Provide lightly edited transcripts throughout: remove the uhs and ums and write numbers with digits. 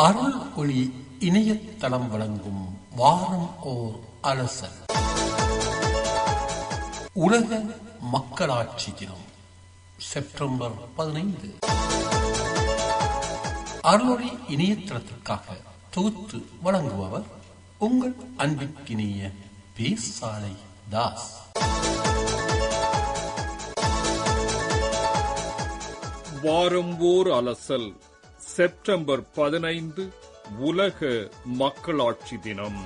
அருள் ஒளி இணையதளம் வழங்கும் வாரம் ஓர் அலசல். உலக மக்களாட்சி தினம் செப்டம்பர் 15. அருளொளி இணையதளத்திற்காக தொகுத்து வழங்குபவர் உங்கள் அன்பிற்கினிய பேசாலை தாஸ். வாரம் ஓர் அலசல் செப்டம்பர் 15 உலக மக்களாட்சி தினம்.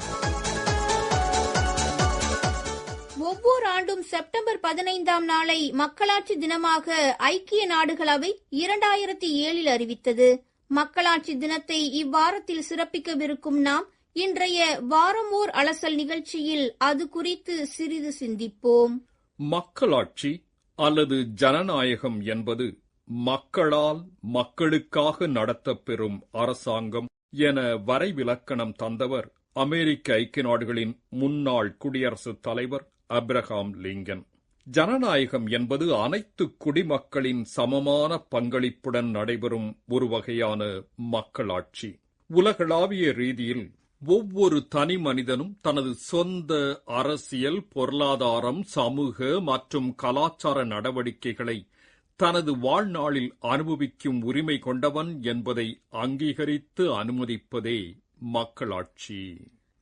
ஒவ்வொரு ஆண்டும் செப்டம்பர் 15ஆம் நாளை மக்களாட்சி தினமாக ஐக்கிய நாடுகளவை 2007 அறிவித்தது. மக்களாட்சி தினத்தை இவ்வாரத்தில் சிறப்பிக்கவிருக்கும் நாம் இன்றைய வாரம் ஓர் அலசல் நிகழ்ச்சியில் அது குறித்து சிறிது சிந்திப்போம். மக்களாட்சி அல்லது ஜனநாயகம் என்பது மக்களால் மக்களுக்காக நடத்தப்பெறும் அரசாங்கம் என வரைவிலக்கணம் தந்தவர் அமெரிக்க ஐக்கிய நாடுகளின் முன்னாள் குடியரசுத் தலைவர் ஆபிரகாம் லிங்கன். ஜனநாயகம் என்பது அனைத்து குடிமக்களின் சமமான பங்களிப்புடன் நடைபெறும் ஒரு வகையான மக்களாட்சி. உலகளாவிய ரீதியில் ஒவ்வொரு தனி மனிதனும் தனது சொந்த அரசியல், பொருளாதாரம், சமூக மற்றும் கலாச்சார நடவடிக்கைகளை தனது வாழ்நாளில் அனுபவிக்கும் உரிமை கொண்டவன் என்பதை அங்கீகரித்து அனுமதிப்பதே மக்களாட்சி.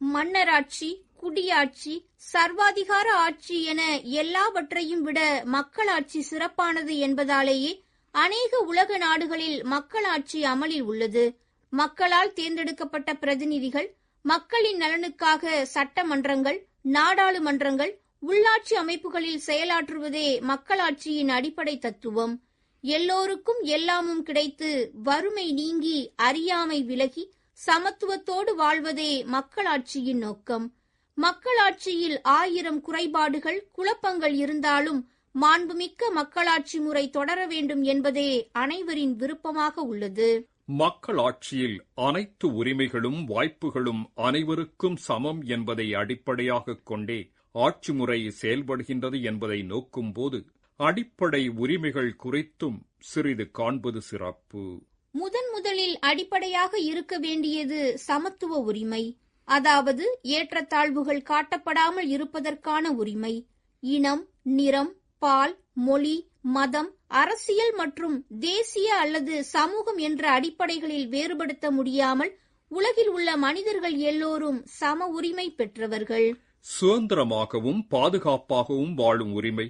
மன்னராட்சி, குடியாட்சி, சர்வாதிகார ஆட்சி என எல்லாவற்றையும் விட மக்களாட்சி சிறப்பானது என்பதாலேயே அநேக உலக நாடுகளில் மக்களாட்சி அமலில் உள்ளது. மக்களால் தேர்ந்தெடுக்கப்பட்ட பிரதிநிதிகள், மக்களின் நலனுக்காக சட்டமன்றங்கள், நாடாளுமன்றங்கள், உள்ளாட்சி அமைப்புகளில் செயலாற்றுவதே மக்களாட்சியின் அடிப்படை தத்துவம். எல்லோருக்கும் எல்லாமும் கிடைத்து வறுமை நீங்கி அறியாமை விலகி சமத்துவத்தோடு வாழ்வதே மக்களாட்சியின் நோக்கம். மக்களாட்சியில் 1000 குறைபாடுகள், குழப்பங்கள் இருந்தாலும் மாண்புமிக்க மக்களாட்சி முறை தொடர வேண்டும் என்பதே அனைவரின் விருப்பமாக உள்ளது. மக்களாட்சியில் அனைத்து உரிமைகளும் வாய்ப்புகளும் அனைவருக்கும் சமம் என்பதை அடிப்படையாகக் கொண்டே ஆட்சி முறை செயல்படுகின்றது என்பதை நோக்கும்போது அடிப்படை உரிமைகள் குறித்தும் சிறிது காண்பது சிறப்பு. முதலில் அடிப்படையாக இருக்க வேண்டியது சமத்துவ உரிமை, அதாவது ஏற்றத்தாழ்வுகள் காட்டப்படாமல் இருப்பதற்கான உரிமை. இனம், நிறம், பால், மொழி, மதம், அரசியல் மற்றும் தேசிய அல்லது சமூகம் என்ற அடிப்படைகளில் வேறுபடுத்த முடியாமல் உலகில் உள்ள மனிதர்கள் எல்லோரும் சம உரிமை பெற்றவர்கள். சுதந்திரமாகவும் பாதுகாப்பாகவும் வாழும் உரிமை,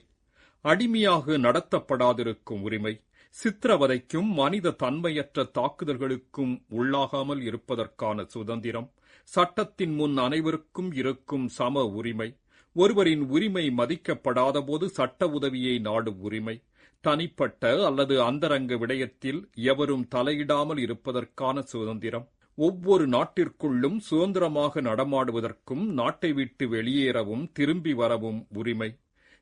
அடிமையாக நடத்தப்படாதிருக்கும் உரிமை, சித்திரவதைக்கும் மனித தன்மையற்ற தாக்குதல்களுக்கும் உள்ளாகாமல் இருப்பதற்கான சுதந்திரம், சட்டத்தின் முன் அனைவருக்கும் இருக்கும் சம உரிமை, ஒருவரின் உரிமை மதிக்கப்படாதபோது சட்ட உதவியை நாடும் உரிமை, தனிப்பட்ட அல்லது அந்தரங்க விடயத்தில் எவரும் தலையிடாமல் இருப்பதற்கான சுதந்திரம், ஒவ்வொரு நாட்டிற்குள்ளும் சுதந்திரமாக நடமாடுவதற்கும் நாட்டை விட்டு வெளியேறவும் திரும்பி வரவும் உரிமை,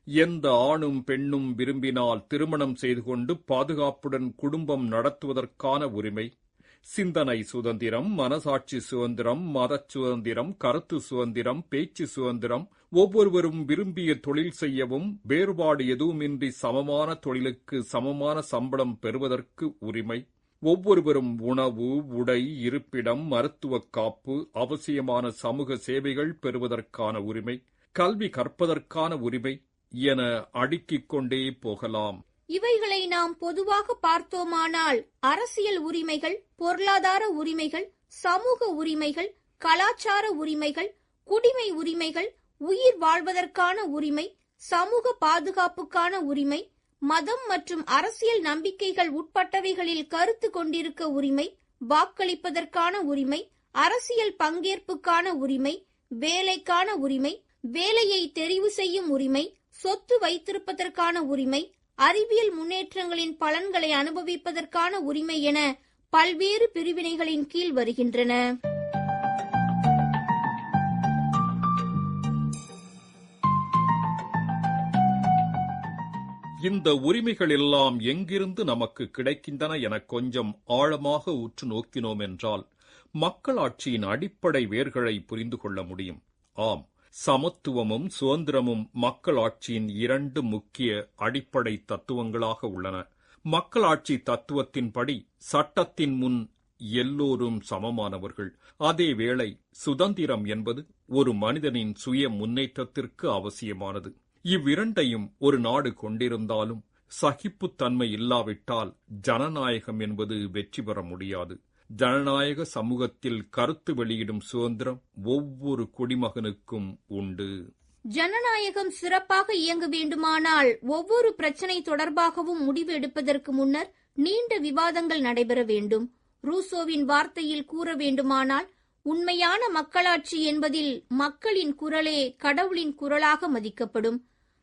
எந்த ஆணும் பெண்ணும் விரும்பினால் திருமணம் செய்து கொண்டு பாதுகாப்புடன் குடும்பம் நடத்துவதற்கான உரிமை, சிந்தனை சுதந்திரம், மனசாட்சி சுதந்திரம், மத சுதந்திரம், கருத்து சுதந்திரம், பேச்சு சுதந்திரம், ஒவ்வொருவரும் விரும்பிய தொழில் செய்யவும் வேறுபாடு எதுவுமின்றி சமமான தொழிலுக்கு சமமான சம்பளம் பெறுவதற்கு உரிமை, ஒவ்வொருவரும் உணவு, உடை, இருப்பிடம், மருத்துவ காப்பு, அவசியமான சமூக சேவைகள் பெறுவதற்கான உரிமை, கல்வி கற்பதற்கான உரிமை என அடுக்கிக் கொண்டே போகலாம். இவைகளை நாம் பொதுவாக பார்த்தோமானால் அரசியல் உரிமைகள், பொருளாதார உரிமைகள், சமூக உரிமைகள், கலாச்சார உரிமைகள், குடிமை உரிமைகள், உயிர் வாழ்வதற்கான உரிமை, சமூக பாதுகாப்புக்கான உரிமை, மதம் மற்றும் அரசியல் நம்பிக்கைகள் உட்பட்டவைகளில் கருத்து கொண்டிருக்க உரிமை, வாக்களிப்பதற்கான உரிமை, அரசியல் பங்கேற்புக்கான உரிமை, வேலைக்கான உரிமை, வேலையை தெரிவு செய்யும் உரிமை, சொத்து வைத்திருப்பதற்கான உரிமை, அறிவியல் முன்னேற்றங்களின் பலன்களை அனுபவிப்பதற்கான உரிமை என பல்வேறு பிரிவினைகளின் கீழ் வருகின்றன. இந்த உரிமைகள் எல்லாம் எங்கிருந்து நமக்கு கிடைக்கின்றன என கொஞ்சம் ஆழமாக உற்று நோக்கினோம் என்றால் மக்களாட்சியின் அடிப்படை வேர்களை புரிந்து கொள்ள முடியும். ஆம், சமத்துவமும் சுதந்திரமும் மக்களாட்சியின் 2 முக்கிய அடிப்படை தத்துவங்களாக உள்ளன. மக்களாட்சி தத்துவத்தின்படி சட்டத்தின் முன் எல்லோரும் சமமானவர்கள். அதேவேளை சுதந்திரம் என்பது ஒரு மனிதனின் சுய முன்னேற்றத்திற்கு அவசியமானது. இவ்விரண்டையும் ஒரு நாடு கொண்டிருந்தாலும் சகிப்புத்தன்மை இல்லாவிட்டால் ஜனநாயகம் என்பது வெற்றி பெற முடியாது. ஜனநாயக சமூகத்தில் கருத்து வெளியிடும் சுதந்திரம் ஒவ்வொரு குடிமகனுக்கும் உண்டு. ஜனநாயகம் சிறப்பாக இயங்க வேண்டுமானால் ஒவ்வொரு பிரச்சினை தொடர்பாகவும் முடிவு எடுப்பதற்கு முன்னர் நீண்ட விவாதங்கள் நடைபெற வேண்டும். ரூசோவின் வார்த்தையில் கூற வேண்டுமானால், உண்மையான மக்களாட்சி என்பதில் மக்களின் குரலே கடவுளின் குரலாக மதிக்கப்படும்.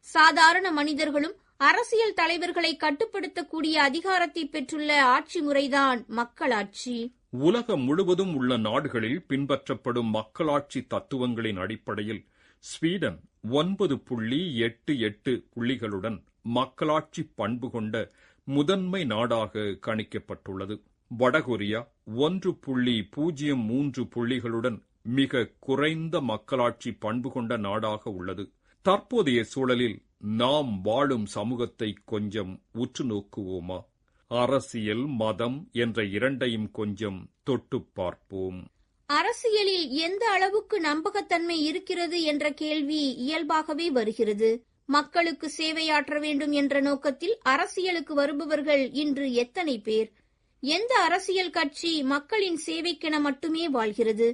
சாதாரண மனிதர்களும் அரசியல் தலைவர்களை கட்டுப்படுத்தக்கூடிய அதிகாரத்தை பெற்றுள்ள ஆட்சி முறைதான் மக்களாட்சி. உலகம் முழுவதும் உள்ள நாடுகளில் பின்பற்றப்படும் மக்களாட்சி தத்துவங்களின் அடிப்படையில் ஸ்வீடன் 9.88 புள்ளிகளுடன் மக்களாட்சி பண்பு கொண்ட முதன்மை நாடாக கணிக்கப்பட்டுள்ளது. வடகொரியா 1.03 புள்ளிகளுடன் மிக குறைந்த மக்களாட்சி பண்பு கொண்ட நாடாக உள்ளது. தற்போதைய சூழலில் நாம் வாழும் சமூகத்தை கொஞ்சம் உற்று நோக்குவோமா? அரசியல், மதம் என்ற இரண்டையும் கொஞ்சம் தொட்டுப் பார்ப்போம். அரசியலில் எந்த அளவுக்கு நம்பகத்தன்மை இருக்கிறது என்ற கேள்வி இயல்பாகவே வருகிறது. மக்களுக்கு சேவையாற்ற வேண்டும் என்ற நோக்கத்தில் அரசியலுக்கு வருபவர்கள் இன்று எத்தனை பேர்? எந்த அரசியல் கட்சி மக்களின் சேவைக்கென மட்டுமே வாழ்கிறது?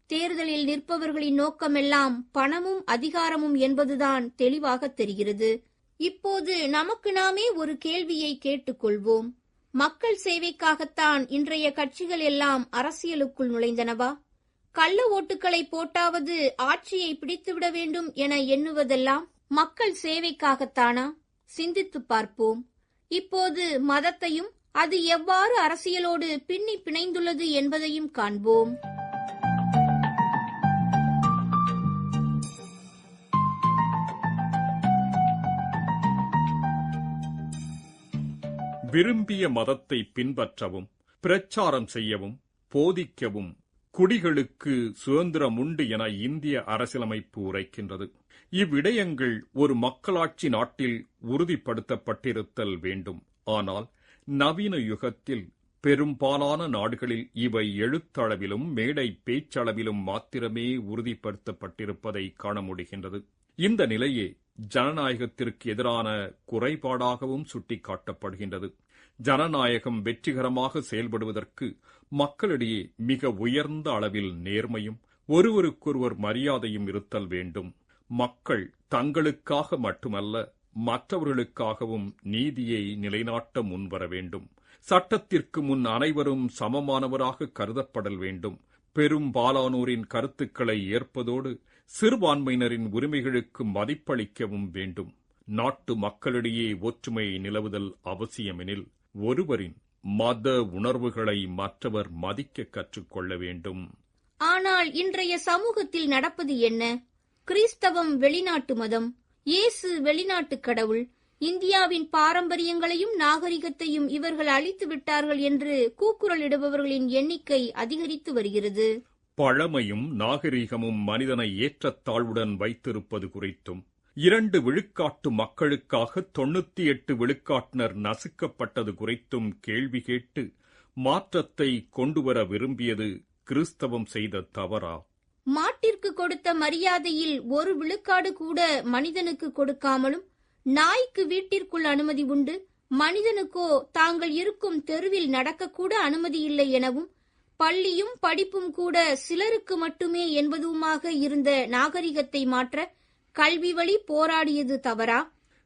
தேர்தலில் நிற்பவர்களின் நோக்கமெல்லாம் பணமும் அதிகாரமும் என்பதுதான் தெளிவாக தெரிகிறது. இப்போது நமக்கு நாமே ஒரு கேள்வியை கேட்டுக்கொள்வோம். மக்கள் சேவைக்காகத்தான் இன்றைய கட்சிகள் எல்லாம் அரசியலுக்குள் நுழைந்தனவா? கள்ள ஓட்டுக்களை போட்டாவது ஆட்சியை பிடித்துவிட வேண்டும் என எண்ணுவதெல்லாம் மக்கள் சேவைக்காகத்தானா? சிந்தித்து பார்ப்போம். இப்போது மதத்தையும் அது எவ்வாறு அரசியலோடு பின்னி பிணைந்துள்ளது என்பதையும் காண்போம். விரும்பிய மதத்தை பின்பற்றவும், பிரச்சாரம் செய்யவும், போதிக்கவும் குடிகளுக்கு சுதந்திரம் உண்டு என இந்திய அரசியலமைப்பு உரைக்கின்றது. இவ்விடயங்கள் ஒரு மக்களாட்சி நாட்டில் உறுதிப்படுத்தப்பட்டிருத்தல் வேண்டும். ஆனால் நவீன யுகத்தில் பெரும்பாலான நாடுகளில் இவை எழுத்தளவிலும் மேடை பேச்சளவிலும் மாத்திரமே உறுதிப்படுத்தப்பட்டிருப்பதை காண முடிகின்றது. இந்த நிலையே ஜனநாயகத்திற்கு எதிரான குறைபாடாகவும் சுட்டிக்காட்டப்படுகின்றது. ஜனநாயகம் வெற்றிகரமாக செயல்படுவதற்கு மக்களிடையே மிக உயர்ந்த அளவில் நேர்மையும் ஒருவருக்கொருவர் மரியாதையும் இருத்தல் வேண்டும். மக்கள் தங்களுக்காக மட்டுமல்ல மற்றவர்களுக்காகவும் நீதியை நிலைநாட்ட முன்வர வேண்டும். சட்டத்திற்கு முன் அனைவரும் சமமானவராக கருதப்படல் வேண்டும். பெரும்பாலானோரின் கருத்துக்களை ஏற்பதோடு சிறுபான்மையினரின் உரிமைகளுக்கு மதிப்பளிக்கவும் வேண்டும். நாட்டு மக்களிடையே ஒற்றுமை நிலவுதல் அவசியமெனில் ஒருவரின் மத உணர்வுகளை மற்றவர் மதிக்க கற்றுக்கொள்ள வேண்டும். ஆனால் இன்றைய சமூகத்தில் நடப்பது என்ன? கிறிஸ்தவம் வெளிநாட்டு மதம், இயேசு வெளிநாட்டு கடவுள், இந்தியாவின் பாரம்பரியங்களையும் நாகரிகத்தையும் இவர்கள் அழித்து விட்டார்கள் என்று கூக்குரலிடுபவர்களின் எண்ணிக்கை அதிகரித்து வருகிறது. பழமையும் நாகரிகமும் மனிதனை ஏற்றத்தாழ்வுடன் வைத்திருப்பது குறித்தும் 2 விழுக்காட்டு மக்களுக்காக 98 விழுக்காட்டினர் நசுக்கப்பட்டது குறித்தும் கேள்வி கேட்டு மாற்றத்தை கொண்டுவர விரும்பியது கிறிஸ்தவம் செய்த தவறா? மாட்டிற்கு கொடுத்த மரியாதையில் 1 விழுக்காடு கூட மனிதனுக்கு கொடுக்காமலும், நாய்க்கு வீட்டிற்குள் அனுமதி உண்டு, மனிதனுக்கோ தாங்கள் இருக்கும் தெருவில் நடக்கக்கூட அனுமதி இல்லை எனவும், பள்ளியும் படிப்பும் கூட சிலருக்கு மட்டுமே என்பதுமாக இருந்த நாகரிகத்தை மாற்ற கல்வி வழி போராடியது தவறா?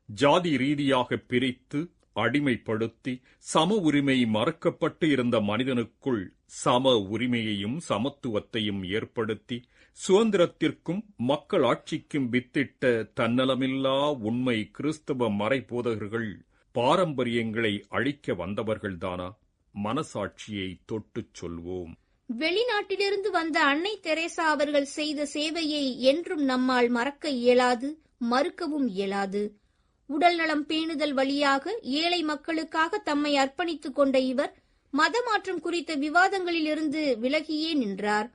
ஜாதி ரீதியாக பிரித்து அடிமைப்படுத்தி சம உரிமை மறுக்கப்பட்டு இருந்த மனிதனுக்குள் சம உரிமையையும் சமத்துவத்தையும் ஏற்படுத்தி சுதந்திரத்திற்கும் மக்கள் ஆட்சிக்கும் வித்திட்ட தன்னலமில்லா உண்மை கிறிஸ்தவ மறைபோதகர்கள் பாரம்பரியங்களை அழிக்க வந்தவர்கள்தானா? மனசாட்சியை தொட்டுச் சொல்வோம். வெளிநாட்டிலிருந்து வந்த அன்னை தெரேசா அவர்கள் செய்த சேவையை என்றும் நம்மால் மறக்க இயலாது, மறுக்கவும் இயலாது. உடல்நலம் பேணுதல் வழியாக ஏழை மக்களுக்காக தம்மை அர்ப்பணித்துக் கொண்ட இவர் மதமாற்றம் குறித்த விவாதங்களிலிருந்து விலகியே நின்றார்.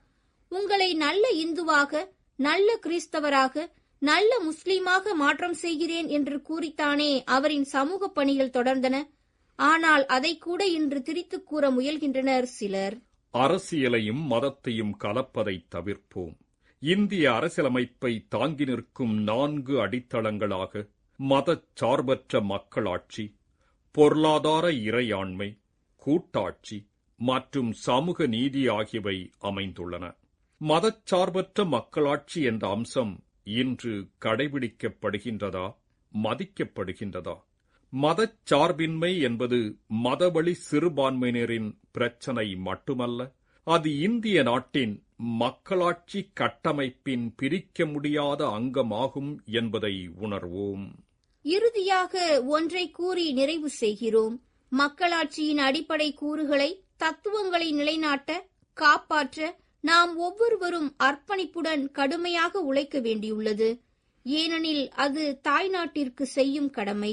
உங்களை நல்ல இந்துவாக, நல்ல கிறிஸ்தவராக, நல்ல முஸ்லீமாக மாற்றம் செய்கிறேன் என்று கூறித்தானே அவரின் சமூக பணிகள் தொடர்ந்தன. ஆனால் அதை கூட இன்று திரித்துக் கூற முயல்கின்றனர் சிலர். அரசியலையும் மதத்தையும் கலப்பதை தவிர்ப்போம். இந்திய அரசியலமைப்பை தாங்கி நிற்கும் 4 அடித்தளங்களாக மதச்சார்பற்ற மக்களாட்சி, பொருளாதார இறையாண்மை, கூட்டாட்சி மற்றும் சமூக நீதி ஆகியவை அமைந்துள்ளன. மதச்சார்பற்ற மக்களாட்சி என்ற அம்சம் இன்று கடைபிடிக்கப்படுகின்றதா, மதிக்கப்படுகின்றதா? மதச்சார்பின்மை என்பது மதவழி சிறுபான்மையினரின் பிரச்சினை மட்டுமல்ல, அது இந்திய நாட்டின் மக்களாட்சி கட்டமைப்பின் பிரிக்க முடியாத அங்கமாகும் என்பதை உணர்வோம். இறுதியாக ஒன்றை கூறி நிறைவு செய்கிறோம். மக்களாட்சியின் அடிப்படை கூறுகளை, தத்துவங்களை நிலைநாட்ட, காப்பாற்ற நாம் ஒவ்வொருவரும் அர்ப்பணிப்புடன் கடுமையாக உழைக்க வேண்டியுள்ளது. ஏனெனில் அது தாய்நாட்டிற்கு செய்யும் கடமை.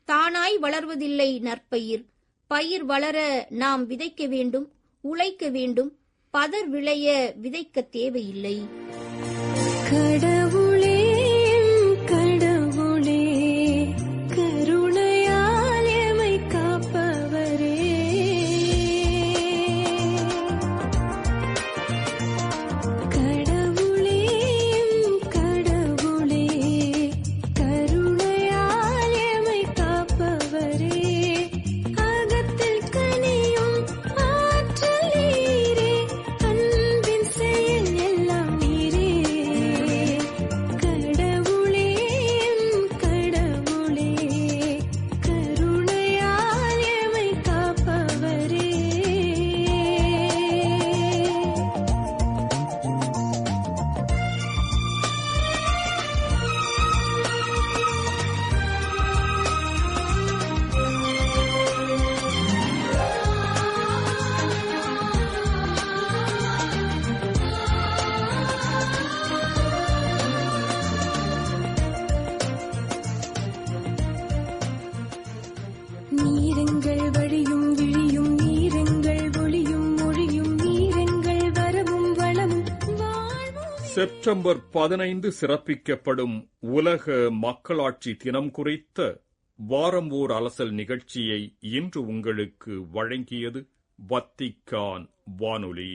தானாய் வளர்வதில்லை நற்பயிர். பயிர் வளர நாம் விதைக்க வேண்டும், உழைக்க வேண்டும். பதர் விளைய விதைக்க தேவையில்லை. கடவுளே கடவுளே, கருணையால் எமை காப்பவரே, கடவுளே கடவுளே, கருணையால் எமை காப்பவரே, அகத்தில் கனியும் ஆற்றல் நீரே, அன்பின் செயல் எல்லாம் நீரே, கடவுளே கடவுளே, கருணையால் எமை காப்பவரே. நீரெங்கள் வழியும் விழியும், நீரெங்கள் ஒளியும் மொழியும், நீரெங்கள் வரவும் வளமும் வாழ்வும். செப்டம்பர் 15 சிறப்பிக்கப்படும் உலக மக்களாட்சி தினம் குறித்த வாரம் ஓர் அலசல் நிகழ்ச்சியை இன்று உங்களுக்கு வழங்கியது வத்திக்கான் வானொலி.